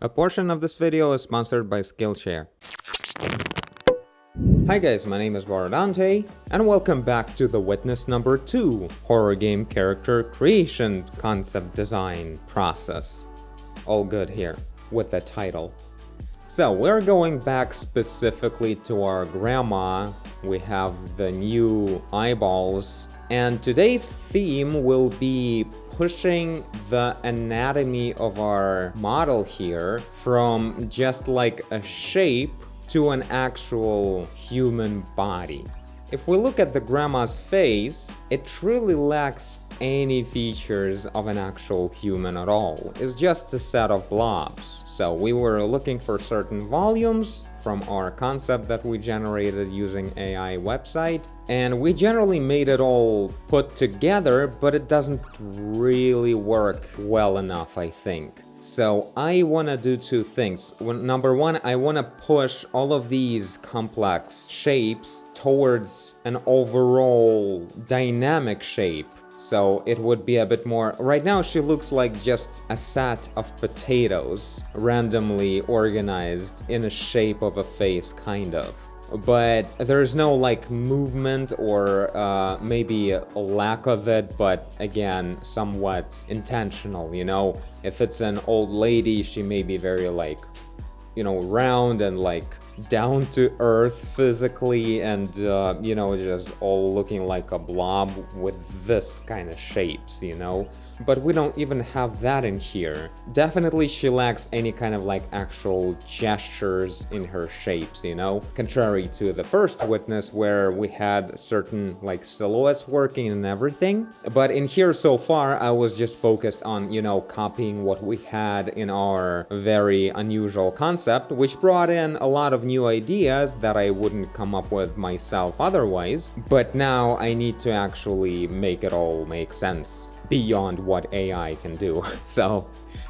A portion of this video is sponsored by Skillshare. Hi guys, my name is Dante, and welcome back to the witness number 2 horror game character creation concept design process. All good here with the title. So we're going back specifically to our grandma. We have the new eyeballs, and today's theme will be pushing the anatomy of our model here from just like a shape to an actual human body. If we look at the grandma's face, it truly lacks any features of an actual human at all. It's just a set of blobs. So we were looking for certain volumes from our concept that we generated using AI website, and we generally made it all put together, but it doesn't really work well enough, I think. So I want to do two things. Number one, I want to push all of these complex shapes towards an overall dynamic shape. So it would be a bit more. Right now she looks like just a set of potatoes randomly organized in a shape of a face, kind of. But there's no like movement or maybe a lack of it, but again, somewhat intentional, you know? If it's an old lady, she may be very like, you know, round and like down to earth physically, and you know, just all looking like a blob with this kind of shapes, you know? But we don't even have that in here. Definitely she lacks any kind of like actual gestures in her shapes, you know? Contrary to the first witness where we had certain like silhouettes working and everything. But in here so far, I was just focused on, you know, copying what we had in our very unusual concept, which brought in a lot of new ideas that I wouldn't come up with myself otherwise. But now I need to actually make it all make sense beyond what AI can do. So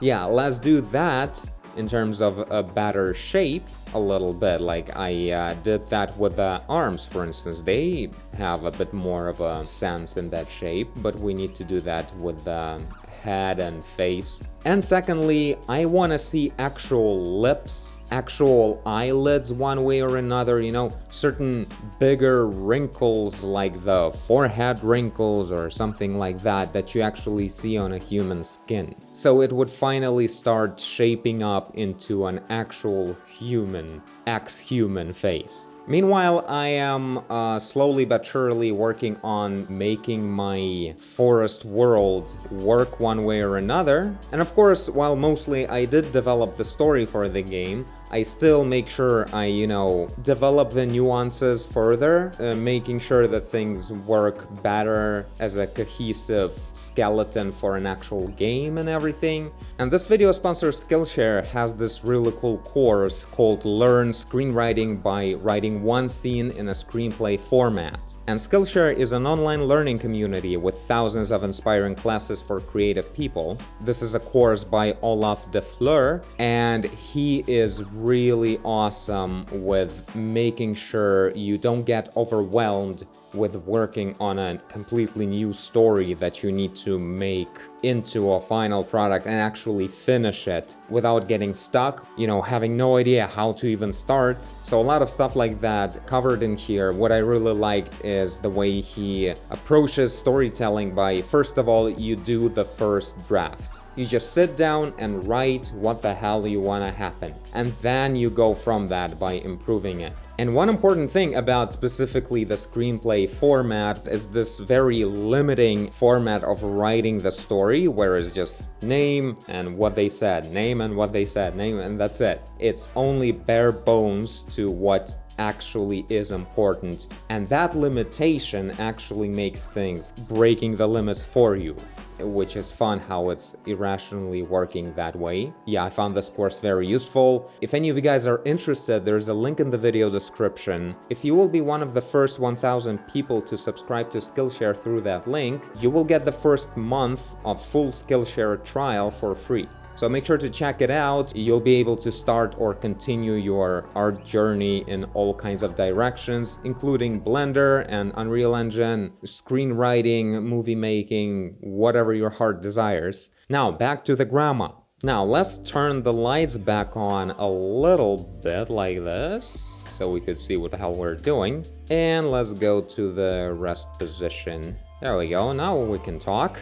yeah, let's do that in terms of a better shape a little bit. Like I did that with the arms, for instance. They have a bit more of a sense in that shape, but we need to do that with the head and face. And secondly, I want to see actual lips, actual eyelids one way or another, you know, certain bigger wrinkles like the forehead wrinkles or something like that that you actually see on a human skin. So it would finally start shaping up into an actual human, ex-human face. Meanwhile, I am slowly but surely working on making my forest world work one way or another. And of course, while mostly I did develop the story for the game, I still make sure I, you know, develop the nuances further, making sure that things work better as a cohesive skeleton for an actual game and everything. And this video sponsor, Skillshare, has this really cool course called Learn Screenwriting by Writing One Scene in a Screenplay Format. And Skillshare is an online learning community with thousands of inspiring classes for creative people. This is a course by Olaf de Fleur, and he is really awesome with making sure you don't get overwhelmed with working on a completely new story that you need to make into a final product and actually finish it without getting stuck, you know, having no idea how to even start. So a lot of stuff like that covered in here. What I really liked is the way he approaches storytelling by, first of all, you do the first draft. You just sit down and write what the hell you want to happen, and then you go from that by improving it. And one important thing about specifically the screenplay format is this very limiting format of writing the story, where it's just name and what they said, name and what they said, name, and that's it. It's only bare bones to what actually is important, and that limitation actually makes things breaking the limits for you, which is fun how it's irrationally working that way. Yeah, I found this course very useful. If any of you guys are interested, there's a link in the video description. If you will be one of the first 1,000 people to subscribe to Skillshare through that link, you will get the first month of full Skillshare trial for free. So make sure to check it out. You'll be able to start or continue your art journey in all kinds of directions, including Blender and Unreal Engine, screenwriting, movie making, whatever your heart desires. Now, back to the grandma. Now let's turn the lights back on a little bit like this, so we could see what the hell we're doing. And let's go to the rest position. There we go, now we can talk.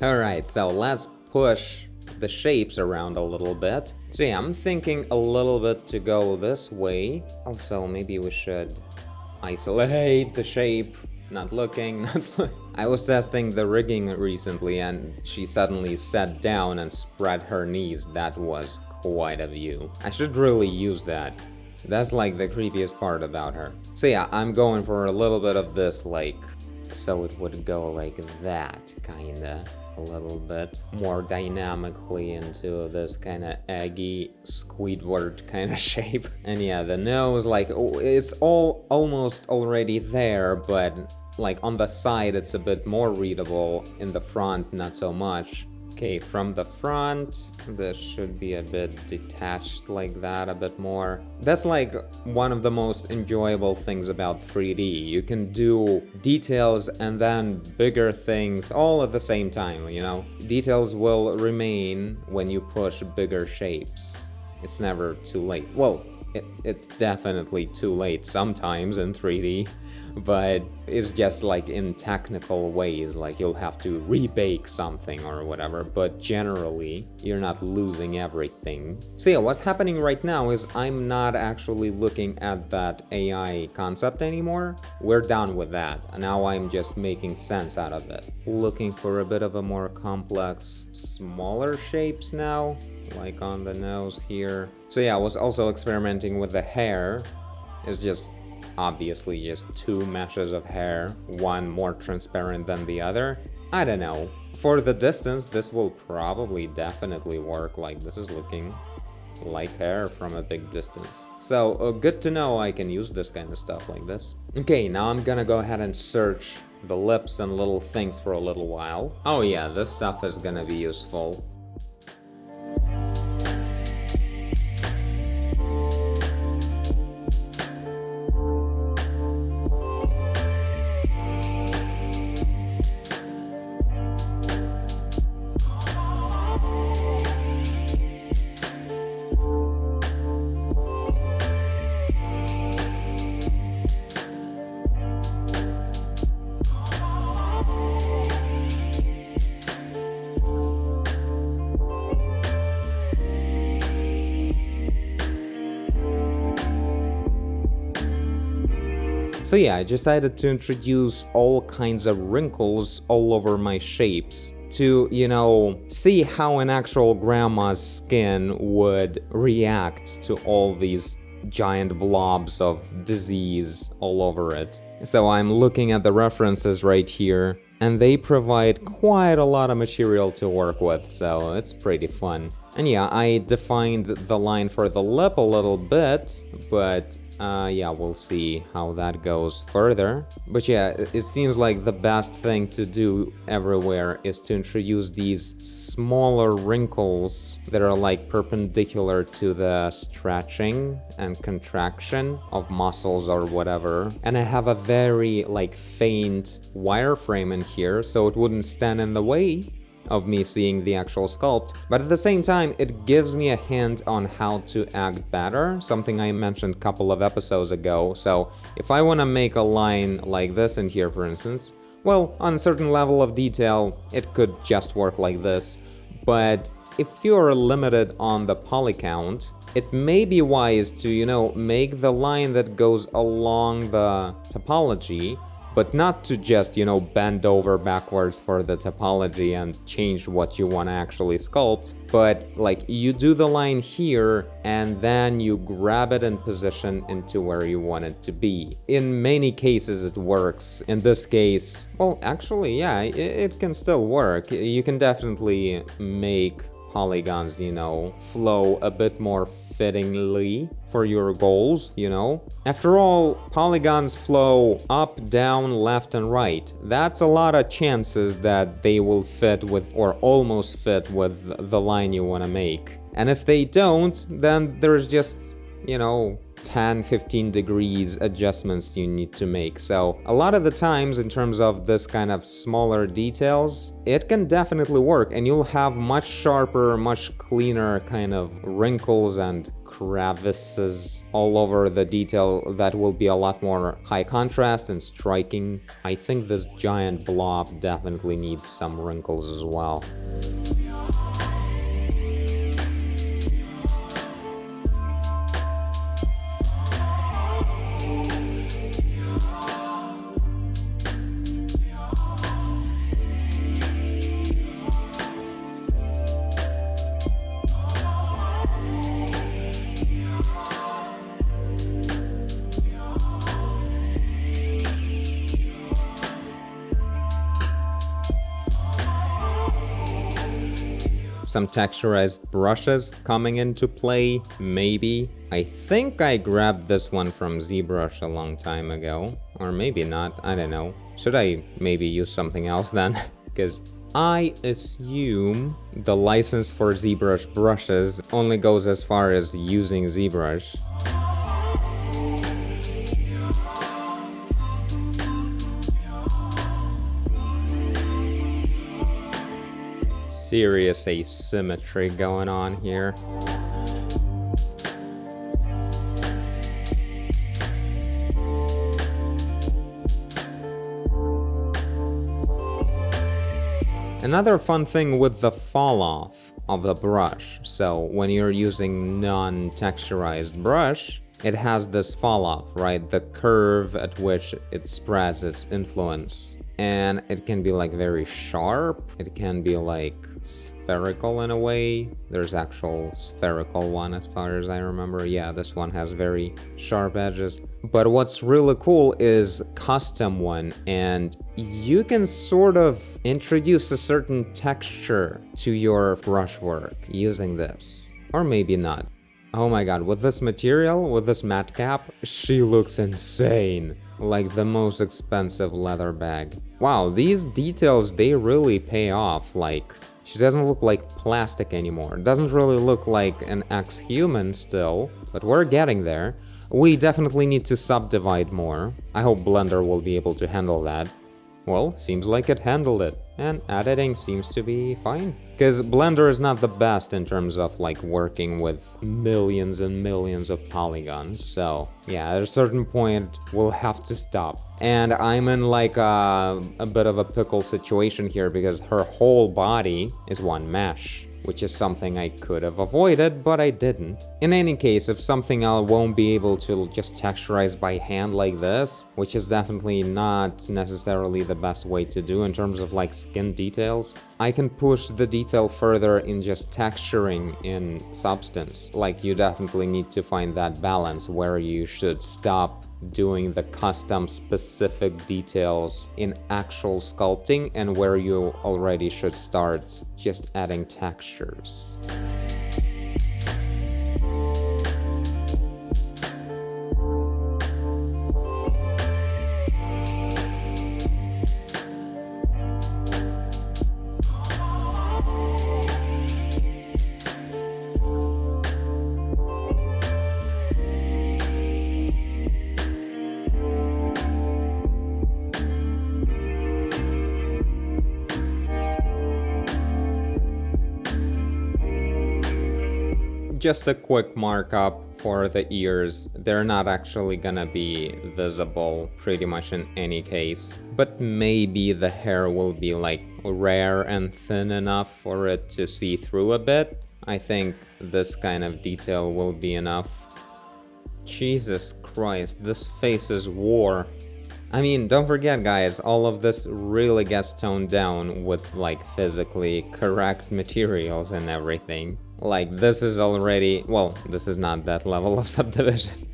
Alright, so let's push the shapes around a little bit. So yeah, I'm thinking a little bit to go this way. Also, maybe we should isolate the shape. Not looking. I was testing the rigging recently and she suddenly sat down and spread her knees. That was quite a view. I should really use that. That's like the creepiest part about her. So yeah, I'm going for a little bit of this, like, so it would go like that, kinda. A little bit more dynamically into this kind of eggy Squidward kind of shape. And yeah, the nose, like, it's all almost already there, but like on the side it's a bit more readable. In the front, not so much. Okay, from the front, this should be a bit detached like that, a bit more. That's like one of the most enjoyable things about 3D. You can do details and then bigger things all at the same time, you know? Details will remain when you push bigger shapes. It's never too late. Well, it's definitely too late sometimes in 3D. But it's just like in technical ways, like you'll have to rebake something or whatever, but generally you're not losing everything. So yeah, what's happening right now is I'm not actually looking at that AI concept anymore. We're done with that. Now I'm just making sense out of it. Looking for a bit of a more complex, smaller shapes now, like on the nose here. So yeah, I was also experimenting with the hair. It's just obviously just two meshes of hair, one more transparent than the other. I don't know. For the distance, this will probably definitely work. Like, this is looking like hair from a big distance. So good to know I can use this kind of stuff like this. Okay, now I'm gonna go ahead and search the lips and little things for a little while. Oh yeah, this stuff is gonna be useful. So yeah, I decided to introduce all kinds of wrinkles all over my shapes to, you know, see how an actual grandma's skin would react to all these giant blobs of disease all over it. So I'm looking at the references right here, and they provide quite a lot of material to work with, so it's pretty fun. And yeah, I defined the line for the lip a little bit, but yeah, we'll see how that goes further. But yeah, it seems like the best thing to do everywhere is to introduce these smaller wrinkles that are like perpendicular to the stretching and contraction of muscles or whatever. And I have a very like faint wireframe in here, so it wouldn't stand in the way of me seeing the actual sculpt, but at the same time it gives me a hint on how to act better, something I mentioned a couple of episodes ago. So if I want to make a line like this in here, for instance, well, on a certain level of detail it could just work like this, but if you're limited on the poly count, it may be wise to, you know, make the line that goes along the topology, but not to just, you know, bend over backwards for the topology and change what you want to actually sculpt, but like you do the line here and then you grab it and position into where you want it to be. In many cases it works. In this case, well, actually, yeah, it can still work. You can definitely make polygons, you know, flow a bit more fittingly for your goals, you know. After all, polygons flow up, down, left, and right. That's a lot of chances that they will fit with, or almost fit with, the line you want to make. And if they don't, then there's just, you know, 10-15 degrees adjustments you need to make. So a lot of the times in terms of this kind of smaller details, it can definitely work, and you'll have much sharper, much cleaner kind of wrinkles and crevices all over the detail that will be a lot more high contrast and striking. I think this giant blob definitely needs some wrinkles as well. Some texturized brushes coming into play, maybe. I think I grabbed this one from ZBrush a long time ago, or maybe not, I don't know. Should I maybe use something else then? Because I assume the license for ZBrush brushes only goes as far as using ZBrush. Serious asymmetry going on here. Another fun thing with the fall off of the brush. So when you're using non-texturized brush, it has this fall off, right? The curve at which it spreads its influence. And it can be like very sharp. It can be like spherical in a way. There's actual spherical one as far as I remember. Yeah, this one has very sharp edges. But what's really cool is custom one, and you can sort of introduce a certain texture to your brushwork using this. Or maybe not. Oh my god, with this material, with this matte cap, she looks insane. Like the most expensive leather bag. Wow, these details, they really pay off. Like, she doesn't look like plastic anymore. Doesn't really look like an ex-human still, but we're getting there. We definitely need to subdivide more. I hope Blender will be able to handle that. Well, seems like it handled it. And editing seems to be fine. Because Blender is not the best in terms of like working with millions and millions of polygons. So yeah, at a certain point, we'll have to stop. And I'm in like a bit of a pickle situation here because her whole body is one mesh, which is something I could have avoided, but I didn't. In any case, if something I won't be able to just texturize by hand like this, which is definitely not necessarily the best way to do in terms of like skin details, I can push the detail further in just texturing in Substance. Like, you definitely need to find that balance where you should stop doing the custom specific details in actual sculpting and where you already should start just adding textures. Just a quick markup for the ears. They're not actually gonna be visible pretty much in any case, but maybe the hair will be like rare and thin enough for it to see through a bit. I think this kind of detail will be enough. Jesus Christ, this face is war. I mean, don't forget guys, all of this really gets toned down with like physically correct materials and everything. Like, this is already, well, this is not that level of subdivision.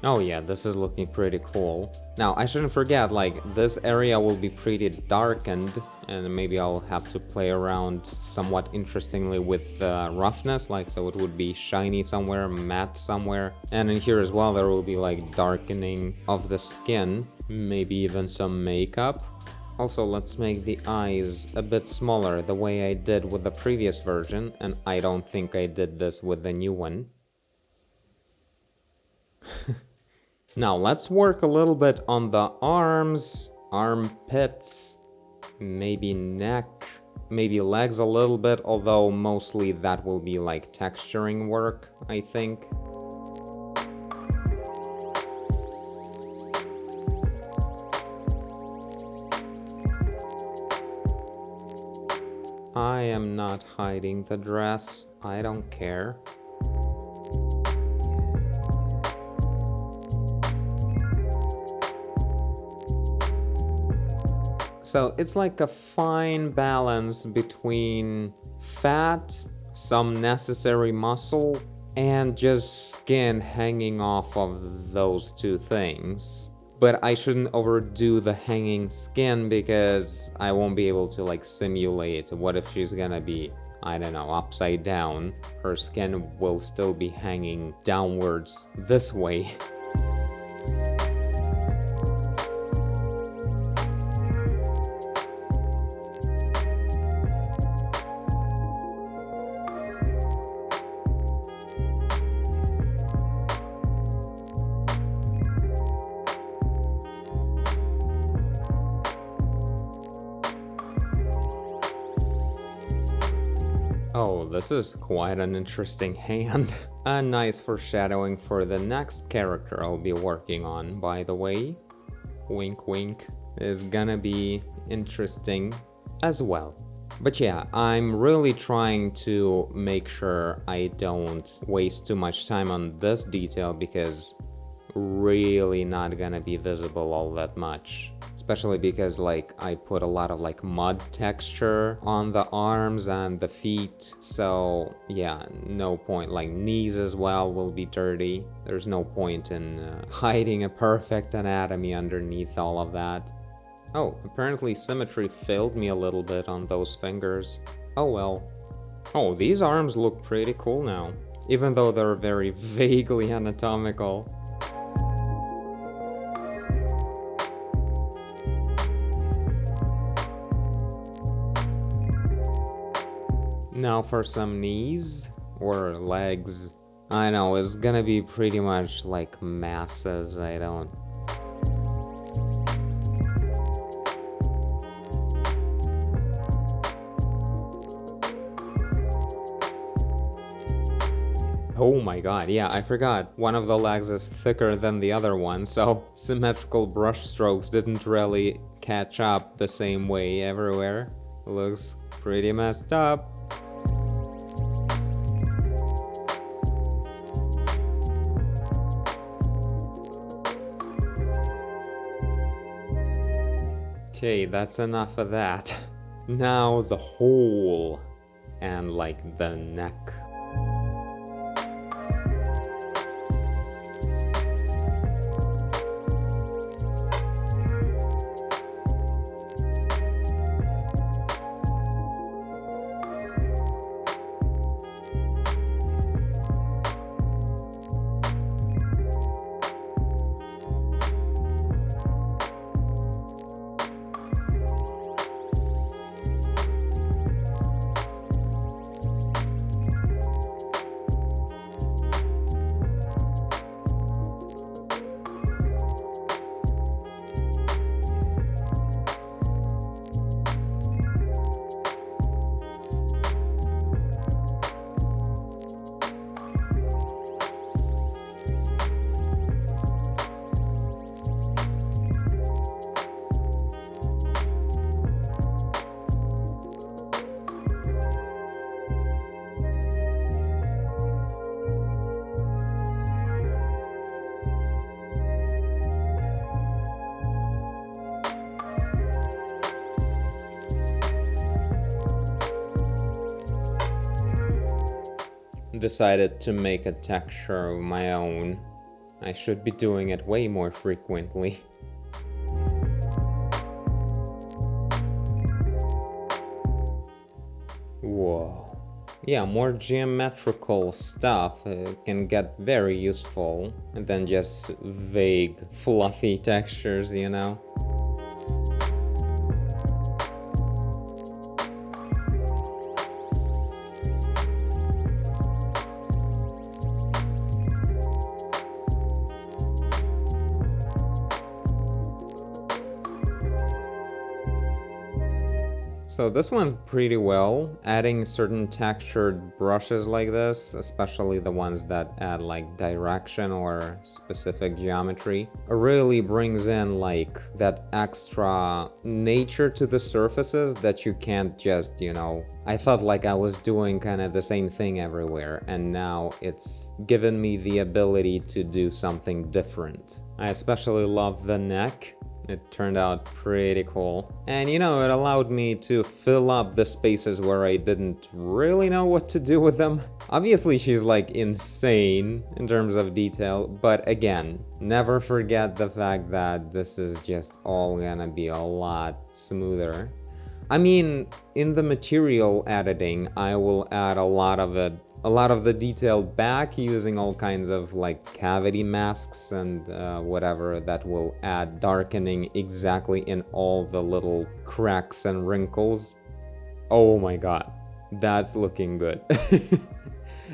Oh yeah, this is looking pretty cool. Now, I shouldn't forget, like, this area will be pretty darkened, and maybe I'll have to play around somewhat interestingly with roughness, like, so it would be shiny somewhere, matte somewhere. And in here as well, there will be like darkening of the skin, maybe even some makeup. Also, let's make the eyes a bit smaller, the way I did with the previous version, and I don't think I did this with the new one. Now let's work a little bit on the arms, armpits, maybe neck, maybe legs a little bit, although mostly that will be like texturing work, I think. I am not hiding the dress, I don't care. So it's like a fine balance between fat, some necessary muscle, and just skin hanging off of those two things. But I shouldn't overdo the hanging skin because I won't be able to like simulate what if she's gonna be, I don't know, upside down. Her skin will still be hanging downwards this way. Oh, this is quite an interesting hand. A nice foreshadowing for the next character I'll be working on, by the way. Wink wink. Is gonna be interesting as well. But yeah, I'm really trying to make sure I don't waste too much time on this detail because really not gonna be visible all that much. Especially because like I put a lot of like mud texture on the arms and the feet, so yeah, no point. Like knees as well will be dirty. There's no point in hiding a perfect anatomy underneath all of that. Oh, apparently symmetry failed me a little bit on those fingers. Oh well. Oh, these arms look pretty cool now, even though they're very vaguely anatomical. Now for some knees or legs. I know, it's gonna be pretty much like masses, I don't... Oh my god, yeah, I forgot. One of the legs is thicker than the other one, so symmetrical brush strokes didn't really catch up the same way everywhere. Looks pretty messed up. Okay, that's enough of that. Now the hole and like the neck. Decided to make a texture of my own. I should be doing it way more frequently. Whoa. Yeah, more geometrical stuff can get very useful than just vague, fluffy textures, you know? So this one's pretty well. Adding certain textured brushes like this, especially the ones that add like direction or specific geometry, really brings in like that extra nature to the surfaces that you can't just, I felt like I was doing kind of the same thing everywhere, and now it's given me the ability to do something different. I especially love the neck. It turned out pretty cool. And it allowed me to fill up the spaces where I didn't really know what to do with them. Obviously, she's like insane in terms of detail, but again, never forget the fact that this is just all gonna be a lot smoother. I mean, in the material editing, I will add a lot of the detail back using all kinds of like cavity masks and whatever that will add darkening exactly in all the little cracks and wrinkles. Oh my god, that's looking good.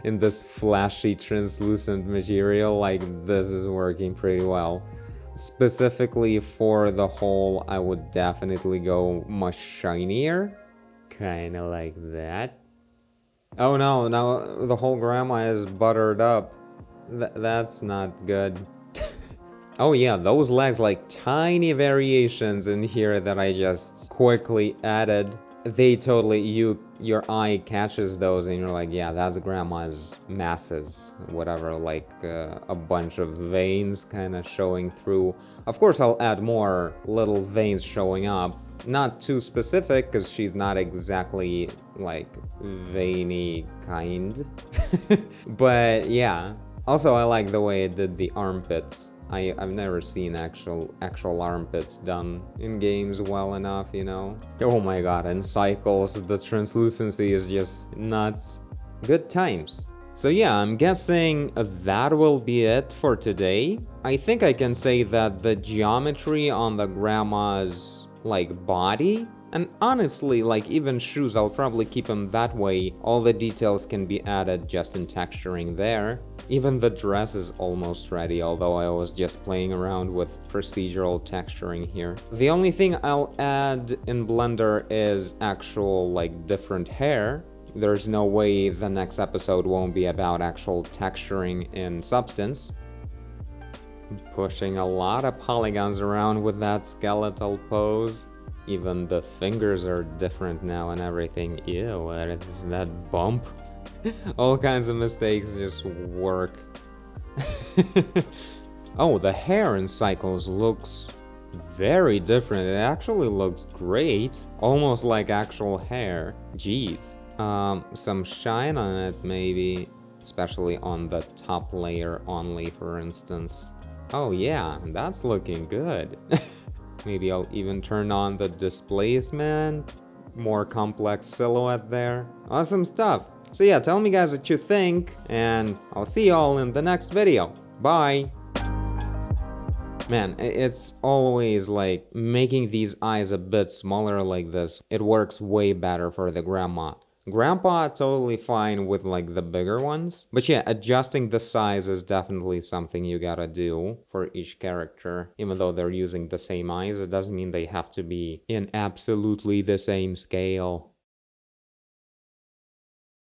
In this flashy translucent material, like this is working pretty well. Specifically for the hole, I would definitely go much shinier. Kinda like that. Oh no, now the whole grandma is buttered up. That's not good. Oh yeah, those legs, like tiny variations in here that I just quickly added. They totally, your eye catches those and you're like, yeah, that's grandma's masses, whatever, like a bunch of veins kind of showing through. Of course, I'll add more little veins showing up. Not too specific, because she's not exactly like veiny kind. But yeah. Also, I like the way it did the armpits. I've never seen actual armpits done in games well enough, Oh my god, in cycles, the translucency is just nuts. Good times. So yeah, I'm guessing that will be it for today. I think I can say that the geometry on the grandma's like body, and honestly, like even shoes, I'll probably keep them that way. All the details can be added just in texturing there. Even the dress is almost ready, although I was just playing around with procedural texturing here. The only thing I'll add in Blender is actual like different hair. There's no way the next episode won't be about actual texturing in Substance. Pushing a lot of polygons around with that skeletal pose. Even the fingers are different now and everything. Ew, what is that bump? All kinds of mistakes just work. Oh, the hair in Cycles looks very different. It actually looks great. Almost like actual hair. Jeez. Some shine on it maybe. Especially on the top layer only, for instance. Oh yeah, that's looking good. Maybe I'll even turn on the displacement. More complex silhouette there. Awesome stuff. So yeah, tell me guys what you think, and I'll see y'all in the next video. Bye! Man, it's always like making these eyes a bit smaller like this. It works way better for the grandma. Grandpa totally fine with like the bigger ones. But yeah, adjusting the size is definitely something you gotta do for each character. Even though they're using the same eyes, it doesn't mean they have to be in absolutely the same scale.